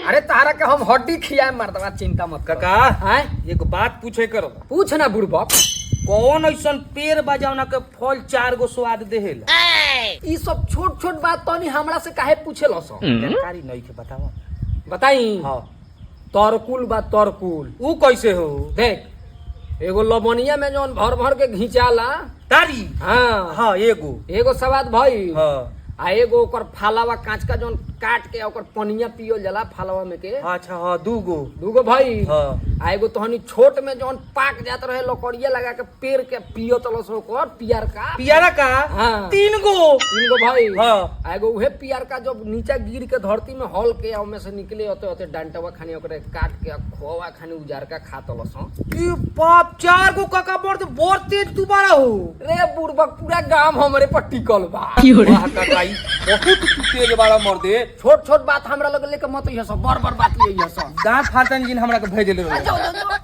अरे तारा के हम हड्डी खियाए मर्दवा, चिंता मत कर। काका हैं? एक बात पूछे करो, पूछ ना बुड़बक। कौन ऐसा पेड़ बजावना के फल 4 गो स्वाद देहेला? ई सब छोट छोट बात तो नहीं हमरा से काहे पूछे लस? जानकारी नहीं के बताओ। बताई। हाँ तरकुल बा तरकुल। ऊ कैसे हो? देख, एगो लबनिया में जौन भर भर के घिंचाला। तारी। हाँ हाँ एगो सवाद भई। हाँ आ एगो ओकर फालावा कांच का जौन काट के ओकर पनिया पियल जाला फालावा में के। अच्छा हाँ 2 गो। दूगो भाई। हाँ आ एगो तहनी छोट में जौन पाक जात रहे लकड़िया लगा के पेड़ के पियो तलस ओकर पियर का। पियारा का। हाँ। 3 गो। 3 गो भाई। हाँ। आ एगो उहे पियर का जब नीचा गिर के धरती में हल के ओमे से निकले होते होते डंटवा खानी ओकरे काट के खोवा खानी उजार का खा तलस। ई बाप 4 गो काका बोर तेज दोबारा हो। रे बुड़बक, पूरा गांव हमरे पर टिकल बा। वाह काका ई बहुत तेज बड़ा मर्दे। छोट छोट बात हमरा लगे लेके मत इहे सब बड़ बड़ बात ये सब। दांत फाटन जिन हमरा के भेज देले। जाओ जाओ जाओ।